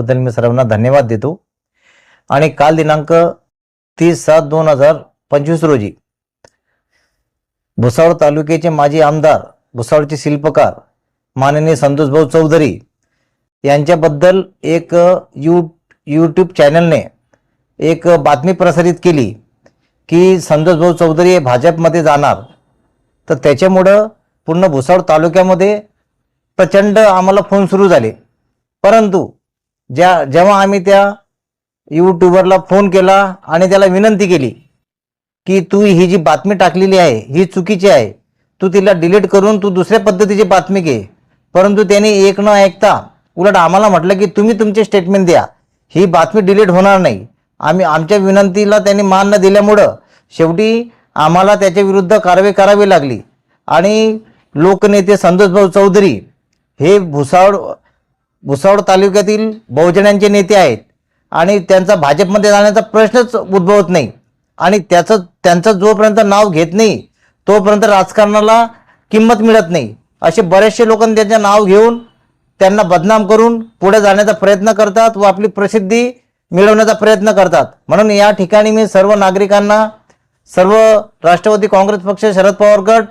त्याबद्दल मी सर्वांना धन्यवाद देतो। आणि काल दिनांक 30/7/2025 रोजी भुसावळ तालुक्याचे माजी आमदार, भुसावळचे शिल्पकार माननीय संतोषभाऊ चौधरी यांच्याबद्दल एक यूट्यूब चॅनलने एक बातमी प्रसारित केली की संतोषभाऊ चौधरी हे भाजपमध्ये जाणार। तर त्याच्यामुळं पूर्ण भुसावळ तालुक्यामध्ये प्रचंड आम्हाला फोन सुरू झाले। परंतु जेव्हा आम्ही त्या यूट्यूबरला फोन केला आणि त्याला विनंती केली की तू ही जी बातमी टाकलेली आहे ही चुकीची आहे, तू तिला डिलीट करून तू दुसऱ्या पद्धतीची बातमी घे, परंतु त्याने एक न ऐकता उलट आम्हाला म्हटलं की तुम्ही तुमचे स्टेटमेंट द्या, ही बातमी डिलीट होणार नाही। आमच्या विनंतीला त्यांनी मान न दिल्यामुळं शेवटी आम्हाला त्याच्या विरुद्ध कारवाई करावी लागली। आणि लोकनेते संतोषभाऊ चौधरी हे भुसावळ तालुक्यातील बहुजनांचे नेते आहेत आणि त्यांचा भाजपमध्ये जाण्याचा प्रश्नच उद्भवत नाही। आणि त्यांचं जोपर्यंत नाव घेत नाही तोपर्यंत राजकारणाला किंमत मिळत नाही। असे बरेचसे लोक त्यांचे नाव घेऊन त्यांना बदनाम करून पुढे जाण्याचा प्रयत्न करतात व आपली प्रसिद्धी मिळवण्याचा प्रयत्न करतात। म्हणून या ठिकाणी मी सर्व नागरिकांना, सर्व राष्ट्रवादी काँग्रेस पक्ष, शरद पवार गट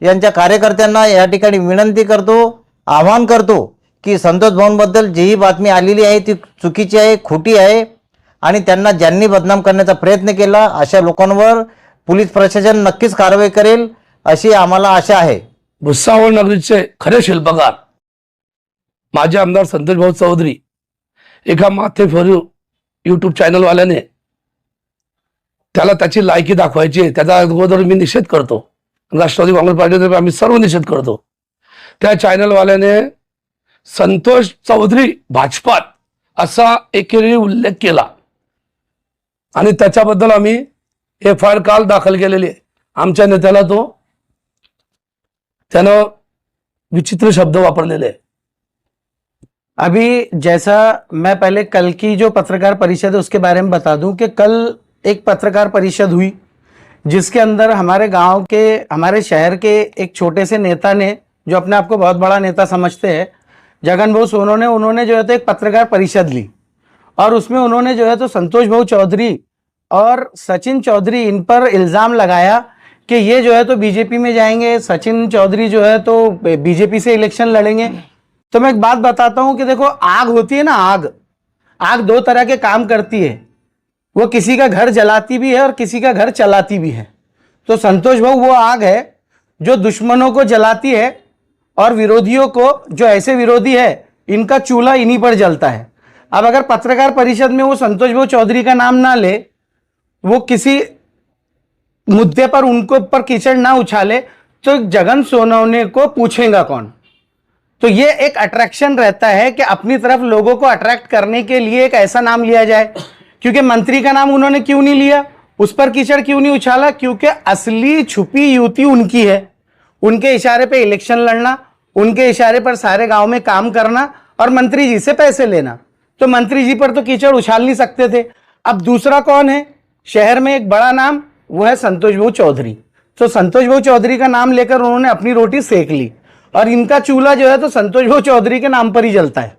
यांच्या कार्यकर्त्यांना या ठिकाणी विनंती करतो, आवाहन करतो की संतोष भाऊंबद्दल जी बातमी आलेली आहे ती चुकीची आहे, खोटी आहे आणि त्यांना ज्यांनी बदनाम करण्याचा प्रयत्न केला अशा लोकांवर पोलीस प्रशासन नक्कीच कारवाई करेल अशी आम्हाला आशा आहे। भुसावळ नगरीचे खरे शिल्पकार माजी आमदार संतोषभाऊ चौधरी एका माथे फॉर यूट्यूब चॅनल वाल्याने त्याला त्याची लायकी दाखवायची आहे, त्याचा अगोदर मी निषेध करतो। राष्ट्रवादी काँग्रेस पार्टीतर्फे आम्ही सर्व निषेध करतो। त्या चॅनल वाल्याने संतोष चौधरी भाजपात असा एकेरी उल्लेख केला आणि त्याच्याबद्दल आम्ही FIR काल दाखल केलेली आहे। आमच्या नेत्याला त्यानं विचित्र शब्द वापरलेले आहे। अभी जैसा मैं पहले कल की जो पत्रकार परिषद है उसके बारे में बता दूं कि कल एक पत्रकार परिषद हुई जिसके अंदर हमारे गांव के, हमारे शहर के एक छोटे से नेता ने, जो अपने आप को बहुत बड़ा नेता समझते हैं, जगन भाऊ सोनो ने, उन्होंने जो है तो एक पत्रकार परिषद ली और उसमें उन्होंने जो है तो संतोष भाऊ चौधरी और सचिन चौधरी इन पर इल्ज़ाम लगाया कि ये जो है तो बीजेपी में जाएंगे, सचिन चौधरी जो है तो बीजेपी से इलेक्शन लड़ेंगे। तो मैं एक बात बताता हूं कि देखो, आग होती है ना, आग दो तरह के काम करती है, वो किसी का घर जलाती भी है और किसी का घर चलाती भी है। तो संतोष भाऊ वो आग है जो दुश्मनों को जलाती है और विरोधियों को, जो ऐसे विरोधी है इनका चूल्हा इन्हीं पर जलता है। अब अगर पत्रकार परिषद में वो संतोष भाऊ चौधरी का नाम ना ले, वो किसी मुद्दे पर उनको ऊपर कीचड़ ना उछाले, तो जगन सोनवणे को पूछेगा कौन। तो ये एक अट्रैक्शन रहता है कि अपनी तरफ लोगों को अट्रैक्ट करने के लिए एक ऐसा नाम लिया जाए। क्योंकि मंत्री का नाम उन्होंने क्यों नहीं लिया, उस पर कीचड़ क्यों नहीं उछाला? क्योंकि असली छुपी युति उनकी है, उनके इशारे पे इलेक्शन लड़ना, उनके इशारे पर सारे गांव में काम करना और मंत्री जी से पैसे लेना। तो मंत्री जी पर तो कीचड़ उछाल नहीं सकते थे। अब दूसरा कौन है शहर में एक बड़ा नाम, वो है संतोष भाऊ चौधरी। तो संतोष भाऊ चौधरी का नाम लेकर उन्होंने अपनी रोटी सेक ली और इनका चूल्हा जो है तो संतोष भाऊ चौधरी के नाम पर ही जलता है।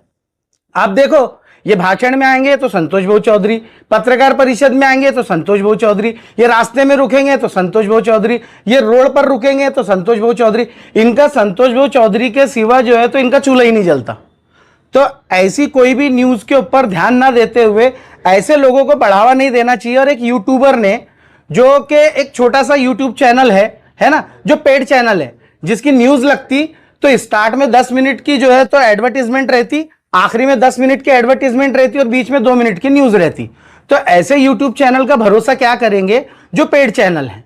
आप देखो, ये भाषण में आएंगे तो संतोष भाऊ चौधरी, पत्रकार परिषद में आएंगे तो संतोष भाऊ चौधरी, ये रास्ते में रुकेंगे तो संतोष भाऊ चौधरी, ये रोड पर रुकेंगे तो संतोष भाऊ चौधरी। इनका संतोष भाऊ चौधरी के सिवा जो है तो इनका चूल्हा ही नहीं जलता। तो ऐसी कोई भी न्यूज के ऊपर ध्यान ना देते हुए ऐसे लोगों को बढ़ावा नहीं देना चाहिए। और एक यूट्यूबर ने, जो कि एक छोटा सा यूट्यूब चैनल है ना, जो पेड चैनल है, जिसकी न्यूज लगती तो स्टार्ट में 10 मिनट की जो है तो एडवर्टीजमेंट रहती, आखिरी में 10 मिनट की एडवर्टीजमेंट रहती और बीच में 2 मिनट की न्यूज रहती। तो ऐसे यूट्यूब चैनल का भरोसा क्या करेंगे जो पेड चैनल है,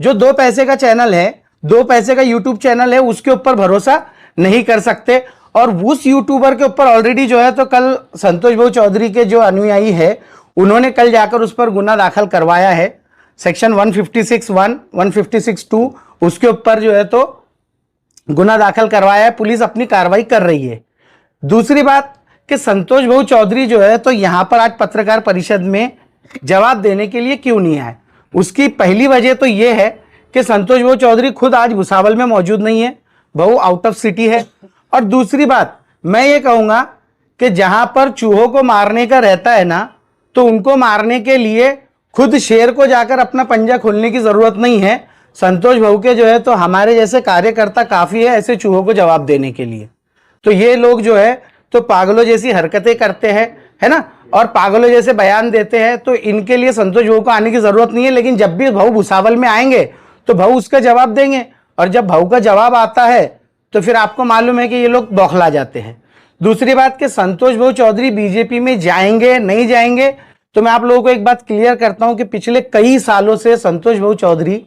जो 2 पैसे का चैनल है, 2 पैसे का यूट्यूब चैनल है, उसके ऊपर भरोसा नहीं कर सकते। और उस यूट्यूबर के ऊपर ऑलरेडी जो है तो कल संतोष भाऊ चौधरी के जो अनुयायी है उन्होंने कल जाकर उस पर गुना दाखिल करवाया है, सेक्शन 156(1), 156(2) उसके ऊपर जो है तो गुना दाखिल करवाया है। पुलिस अपनी कार्रवाई कर रही है। दूसरी बात कि संतोष भाऊ चौधरी जो है तो यहां पर आज पत्रकार परिषद में जवाब देने के लिए क्यों नहीं आए, उसकी पहली वजह तो यह है कि संतोष भाऊ चौधरी खुद आज भुसावल में मौजूद नहीं है, भाऊ आउट ऑफ सिटी है। और दूसरी बात मैं ये कहूंगा कि जहां पर चूहों को मारने का रहता है ना, तो उनको मारने के लिए खुद शेर को जाकर अपना पंजा खोलने की जरूरत नहीं है। संतोष भाऊ के जो है तो हमारे जैसे कार्यकर्ता काफी है ऐसे चूहों को जवाब देने के लिए। तो ये लोग जो है तो पागलों जैसी हरकतें करते हैं, है ना, और पागलों जैसे बयान देते हैं, तो इनके लिए संतोष भाऊ को आने की जरूरत नहीं है। लेकिन जब भी भाऊ भुसावल में आएंगे तो भाऊ उसका जवाब देंगे, और जब भाऊ का जवाब आता है तो फिर आपको मालूम है कि ये लोग बौखला जाते हैं। दूसरी बात कि संतोष भाऊ चौधरी बीजेपी में जाएंगे नहीं जाएंगे, तो मैं आप लोगों को एक बात क्लियर करता हूं कि पिछले कई सालों से संतोष भाऊ चौधरी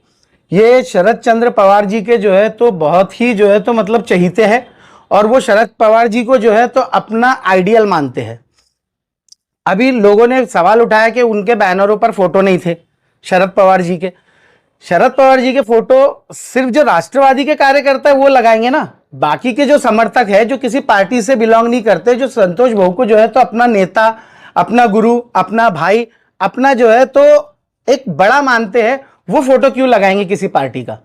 ये शरद चंद्र पवार जी के जो है तो बहुत ही जो है तो मतलब चहीते हैं, और वो शरद पवार जी को जो है तो अपना आइडियल मानते हैं। अभी लोगों ने सवाल उठाया कि उनके बैनरों पर फोटो नहीं थे शरद पवार जी के। शरद पवार जी के फोटो सिर्फ जो राष्ट्रवादी के कार्यकर्ता है वो लगाएंगे ना, बाकी के जो समर्थक है जो किसी पार्टी से बिलोंग नहीं करते, जो संतोष भाऊ को जो है तो अपना नेता, अपना गुरु, अपना भाई, अपना जो है तो एक बड़ा मानते हैं, वो फोटो क्यों लगाएंगे किसी पार्टी का।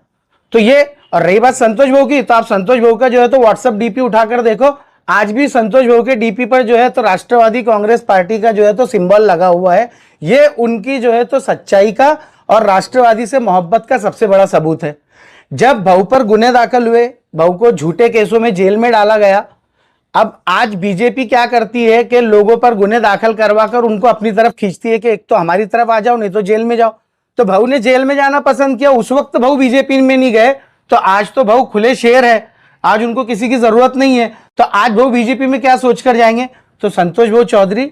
तो ये, और रही बात संतोष भाऊ की, तो आप संतोष भाऊ का जो है तो व्हाट्सएप डीपी उठाकर देखो, आज भी संतोष भाऊ के डीपी पर जो है तो राष्ट्रवादी कांग्रेस पार्टी का जो है तो सिंबल लगा हुआ है। ये उनकी जो है तो सच्चाई का और राष्ट्रवादी से मोहब्बत का सबसे बड़ा सबूत है। जब भाऊ पर गुने दाखिल हुए, भाऊ को झूठे केसों में जेल में डाला गया, अब आज बीजेपी क्या करती है कि लोगों पर गुने दाखिल करवाकर उनको अपनी तरफ खींचती है कि एक तो हमारी तरफ आ जाओ, नहीं तो जेल में जाओ। तो भाऊ ने जेल में जाना पसंद किया, उस वक्त भाऊ बीजेपी में नहीं गए, तो आज तो भाऊ खुले शेर है, आज उनको किसी की जरूरत नहीं है। तो आज भाऊ बीजेपी में क्या सोचकर जाएंगे। तो संतोष भाऊ चौधरी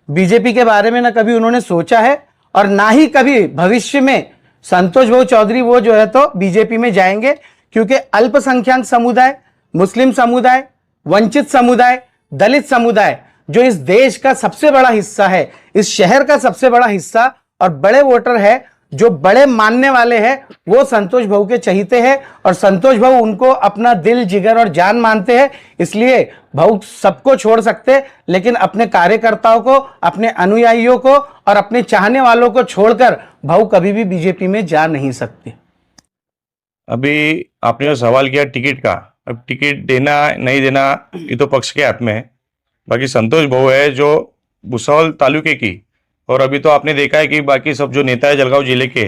बीजेपी के बारे में ना कभी उन्होंने सोचा है और ना ही कभी भविष्य में संतोष भाऊ चौधरी वो जो है तो बीजेपी में जाएंगे, क्योंकि अल्पसंख्यक समुदाय, मुस्लिम समुदाय, वंचित समुदाय, दलित समुदाय जो इस देश का सबसे बड़ा हिस्सा है, इस शहर का सबसे बड़ा हिस्सा और बड़े वोटर है, जो बड़े मानने वाले हैं, वो संतोष भाऊ के चहीते हैं और संतोष भाऊ उनको अपना दिल, जिगर और जान मानते हैं। इसलिए भाऊ सबको छोड़ सकते, लेकिन अपने कार्यकर्ताओं को, अपने अनुयायियों को और अपने चाहने वालों को छोड़कर भाऊ कभी भी बीजेपी में जा नहीं सकते। अभी आपने जो सवाल किया टिकट का, अब टिकट देना नहीं देना ये तो पक्ष के हाथ में है। बाकी संतोष भाऊ है जो भुसावल तालुके की, और अभी तो आपने देखा है कि बाकी सब जो नेता है जलगांव जिले के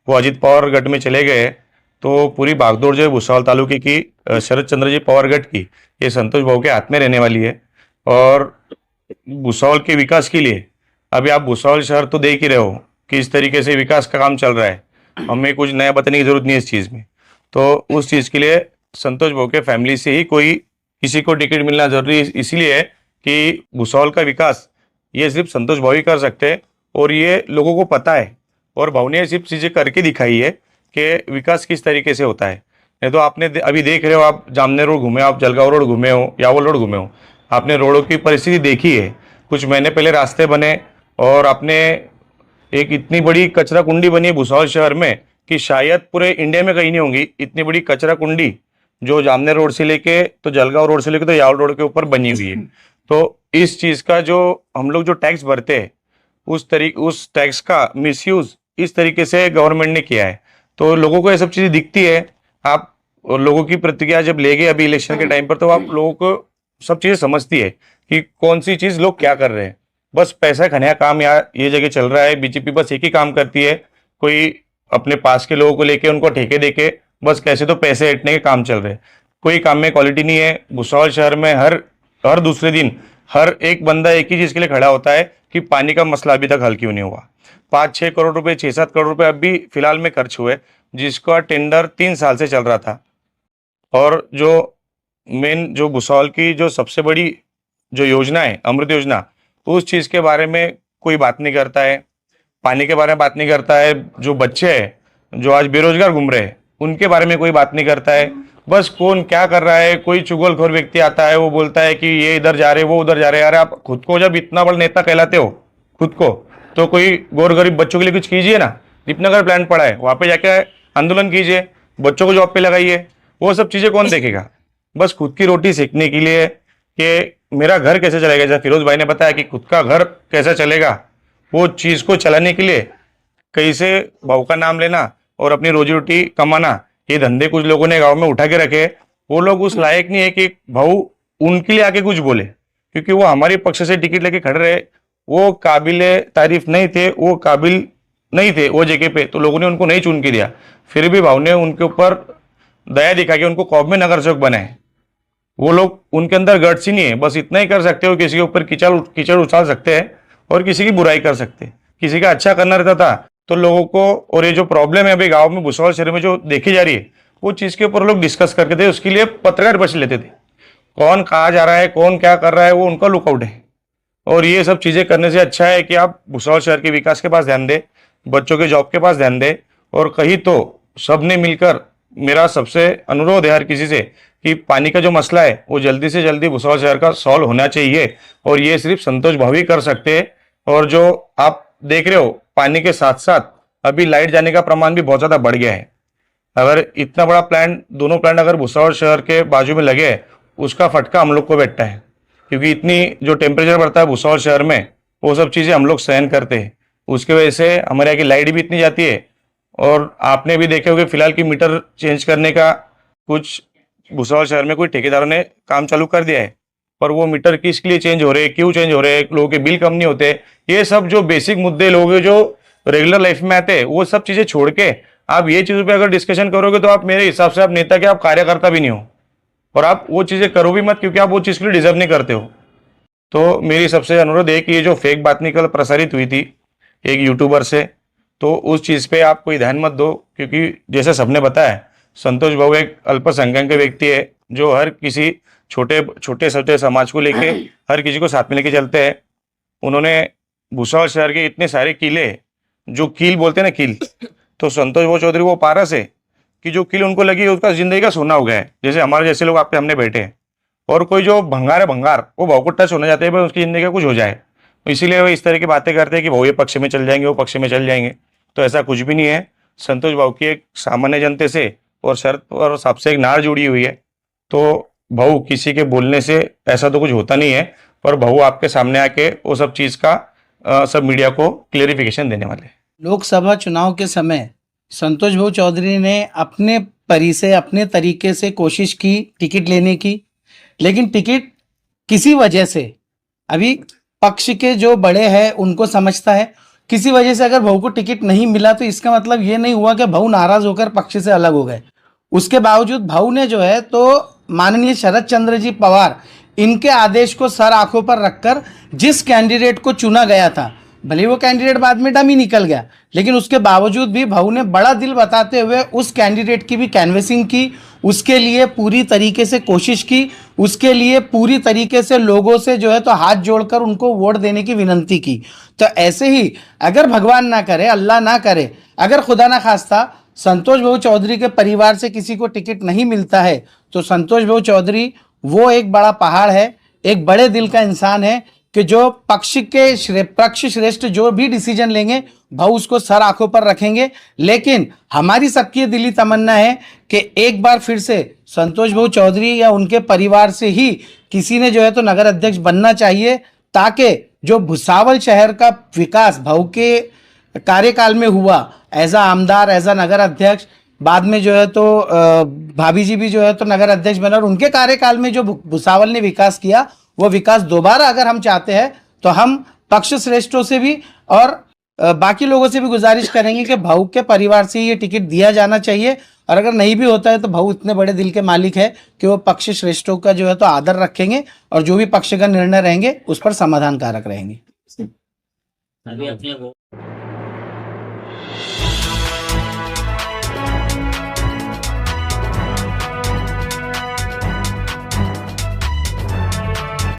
वो अजित पवार गढ़ में चले गए, तो पूरी भागदौड़ जो है भुसावल तालुके की शरद चंद्र जी पवार गढ़ की, ये संतोष भाऊ के हाथ में रहने वाली है। और भुसावल के विकास के लिए अभी आप भुसावल शहर तो देख ही रहे हो कि इस तरीके से विकास का काम चल रहा है, हमें कुछ नया बताने की जरूरत नहीं है इस चीज़ में। तो उस चीज़ के लिए संतोष भाऊ के फैमिली से ही कोई किसी को टिकट मिलना जरूरी इसलिए है कि भुसावल का विकास ये सिर्फ संतोष भाऊ ही कर सकते हैं, और ये लोगों को पता है, और भाऊ ने सिर्फ चीज़ें करके दिखाई है कि विकास किस तरीके से होता है। नहीं तो आपने अभी देख रहे हो, आप जामनेर रोड घूमे, आप जलगांव रोड घूमे हो, यावल रोड घूमे हो, आपने रोडों की परिस्थिति देखी है। कुछ महीने पहले रास्ते बने और आपने एक इतनी बड़ी कचरा कुंडी बनी है भुसावल शहर में कि शायद पूरे इंडिया में कहीं नहीं होंगी इतनी बड़ी कचरा कुंडी, जो जामनेर रोड से लेके तो जलगांव रोड से लेके तो यावल रोड के ऊपर बनी हुई है। तो इस चीज़ का जो हम लोग जो टैक्स भरते हैं उस टैक्स का मिसयूज इस तरीके से गवर्नमेंट ने किया है, तो लोगों को ये सब चीज़ें दिखती है। आप लोगों की प्रतिक्रिया जब लेंगे अभी इलेक्शन के टाइम पर, तो आप लोगों को सब चीज़ें समझती है कि कौन सी चीज़ लोग क्या कर रहे हैं। बस पैसा खाने का काम यहाँ ये जगह चल रहा है। बीजेपी बस एक ही काम करती है, कोई अपने पास के लोगों को लेके उनको ठेके देके बस कैसे तो पैसे हटने के काम चल रहे हैं, कोई काम में क्वालिटी नहीं है। भुसावल शहर में हर दूसरे दिन हर एक बंदा एक ही चीज़ के लिए खड़ा होता है कि पानी का मसला अभी तक हल क्यों नहीं हुआ। 5-6 करोड़ रुपए, 6-7 करोड़ रुपए अभी फिलहाल में खर्च हुए, जिसका टेंडर 3 साल से चल रहा था। और जो मेन जो भुसावल की जो सबसे बड़ी जो योजना है अमृत योजना, उस चीज़ के बारे में कोई बात नहीं करता है, पानी के बारे में बात नहीं करता है। जो बच्चे हैं जो आज बेरोजगार घूम रहे हैं उनके बारे में कोई बात नहीं करता है। बस कौन क्या कर रहा है, कोई चुगलखोर व्यक्ति आता है वो बोलता है कि ये इधर जा रहे वो उधर जा रहे। अरे आप खुद को जब इतना बड़ा नेता कहलाते हो खुद को, तो कोई गौर गरीब बच्चों के लिए कुछ कीजिए ना। दीपनगर प्लांट पड़ा है, वहाँ पे जाके आंदोलन कीजिए, बच्चों को जॉब पे लगाइए। वो सब चीज़ें कौन देखेगा? बस खुद की रोटी सेकने के लिए कि मेरा घर कैसे चलेगा, जैसा फिरोज भाई ने बताया कि खुद का घर कैसा चलेगा, वो चीज़ को चलाने के लिए कहीं से भाव का नाम लेना और अपनी रोजी रोटी कमाना, ये धंधे कुछ लोगों ने गांव में उठा के रखे। वो लोग उस लायक नहीं है कि भाऊ उनके लिए आके कुछ बोले। क्योंकि वो हमारे पक्ष से टिकट लेके खड़े रहे, वो काबिले तारीफ नहीं थे, वो काबिल नहीं थे वो जगह पे, तो लोगों ने उनको नहीं चुन के दिया। फिर भी भाव ने उनके ऊपर दया दिखा के उनको कौम में नगर सेवक बनाए। वो लोग, उनके अंदर गट्स ही नहीं है, बस इतना ही कर सकते हो, किसी के ऊपर कीचड़ उछाल सकते हैं और किसी की बुराई कर सकते हैं। किसी का अच्छा करना रहता था तो लोगों को, और ये जो प्रॉब्लम है अभी गांव में भुसावल शहर में जो देखी जा रही है, वो चीज़ के ऊपर लोग डिस्कस करके थे, उसके लिए पत्रकार परिषद लेते थे। कौन कहाँ जा रहा है, कौन क्या कर रहा है, वो उनका लुकआउट है। और ये सब चीज़ें करने से अच्छा है कि आप भुसावल शहर के विकास के पास ध्यान दें, बच्चों के जॉब के पास ध्यान दें, और कहीं तो सबने मिलकर, मेरा सबसे अनुरोध है हर किसी से कि पानी का जो मसला है वो जल्दी से जल्दी भुसावल शहर का सॉल्व होना चाहिए, और ये सिर्फ संतोष भाव ही कर सकते हैं। और जो आप देख रहे हो, पानी के साथ साथ अभी लाइट जाने का प्रमाण भी बहुत ज़्यादा बढ़ गया है। अगर इतना बड़ा प्लांट, दोनों प्लांट अगर भुसावल शहर के बाजू में लगे, उसका फटका हम लोग को बैठता है, क्योंकि इतनी जो टेम्परेचर बढ़ता है भुसावल शहर में, वो सब चीज़ें हम लोग सहन करते हैं। उसकी वजह से हमारे यहाँ की लाइट भी इतनी जाती है। और आपने भी देखे होंगे फिलहाल की मीटर चेंज करने का कुछ भुसावल शहर में कोई ठेकेदारों ने काम चालू कर दिया है, पर वो मीटर किसके लिए चेंज हो रहे हैं, क्यों चेंज हो रहे हैं, लोगों के बिल कम नहीं होते, ये सब जो बेसिक मुद्दे लोगों के जो रेगुलर लाइफ में आते हैं, वो सब चीज़ें छोड़ के आप ये चीज़ों पे अगर डिस्कशन करोगे तो आप, मेरे हिसाब से आप नेता के, आप कार्यकर्ता भी नहीं हो, और आप वो चीज़ें करो भी मत, क्योंकि आप वो चीज़ के लिए डिजर्व नहीं करते हो। तो मेरी सबसे अनुरोध है कि ये जो फेक बात निकल प्रसारित हुई थी एक यूट्यूबर से, तो उस चीज़ पे आप कोई ध्यान मत दो, क्योंकि जैसे सबने बताया, संतोष भाऊ एक अल्पसंख्यक व्यक्ति है जो हर किसी छोटे छोटे समाज को लेके हर किसी को साथ में लेके चलते हैं। उन्होंने भुसावल शहर के इतने सारे किले, जो कील बोलते हैं ना, कील, तो संतोष भाऊ चौधरी वो पारस है कि जो कील उनको लगी उसका जिंदगी का सोना हो गया है। जैसे हमारे जैसे लोग आप पे हमने बैठे हैं, और कोई जो भंगार है, भंगार, वो भाव को टच होने जाते हैं, उसकी जिंदगी का कुछ हो जाए, इसीलिए वो इस तरह की बातें करते हैं कि भाऊ ये पक्ष में चल जाएंगे, वो पक्ष में चल जाएंगे। तो ऐसा कुछ भी नहीं है। संतोष भाऊ की एक सामान्य जनते से और शर्त और सबसे एक नार जुड़ी हुई है। तो भाऊ किसी के बोलने से ऐसा तो कुछ होता नहीं है, पर भाऊ आपके सामने आके वो सब चीज़ का सब मीडिया को क्लेरिफिकेशन देने वाले हैं। लोकसभा चुनाव के समय संतोष भाऊ चौधरी ने अपने परी से, अपने तरीके से कोशिश की टिकट लेने की, लेकिन टिकट किसी वजह से, अभी पक्ष के जो बड़े हैं उनको समझता है, किसी वजह से अगर भाऊ को टिकट नहीं मिला तो इसका मतलब ये नहीं हुआ कि भाऊ नाराज होकर पक्ष से अलग हो गए। उसके बावजूद भाऊ ने जो है तो माननीय शरद चंद्र जी पवार, इनके आदेश को सर आंखों पर रखकर जिस कैंडिडेट को चुना गया था, भले वो कैंडिडेट बाद में डमी निकल गया, लेकिन उसके बावजूद भी भाऊ ने बड़ा दिल बताते हुए उस कैंडिडेट की भी कैनवेसिंग की, उसके लिए पूरी तरीके से कोशिश की, उसके लिए पूरी तरीके से लोगों से जो है तो हाथ जोड़कर उनको वोट देने की विनंती की। तो ऐसे ही अगर भगवान ना करे, अल्लाह ना करे, अगर खुदा ना खास्ता संतोष भाऊ चौधरी के परिवार से किसी को टिकट नहीं मिलता है, तो संतोष भाऊ चौधरी वो एक बड़ा पहाड़ है, एक बड़े दिल का इंसान है कि जो पक्ष श्रेष्ठ जो भी डिसीजन लेंगे भाऊ उसको सर आंखों पर रखेंगे। लेकिन हमारी सबकी दिली तमन्ना है कि एक बार फिर से संतोष भाऊ चौधरी या उनके परिवार से ही किसी ने जो है तो नगर अध्यक्ष बनना चाहिए, ताकि जो भुसावल शहर का विकास भाऊ के कार्यकाल में हुआ, एज आ आमदार, एज आ नगर अध्यक्ष, बाद में जो है तो भाभी जी भी जो है तो नगर अध्यक्ष बना, और उनके कार्यकाल में जो भुसावल ने विकास किया, वो विकास दोबारा अगर हम चाहते हैं तो हम पक्ष श्रेष्ठों से भी और बाकी लोगों से भी गुजारिश करेंगे कि भाऊ के परिवार से ये टिकट दिया जाना चाहिए। और अगर नहीं भी होता है तो भाऊ इतने बड़े दिल के मालिक है कि वो पक्ष श्रेष्ठों का जो है तो आदर रखेंगे, और जो भी पक्ष का निर्णय रहेंगे उस पर समाधान कारक रहेंगे।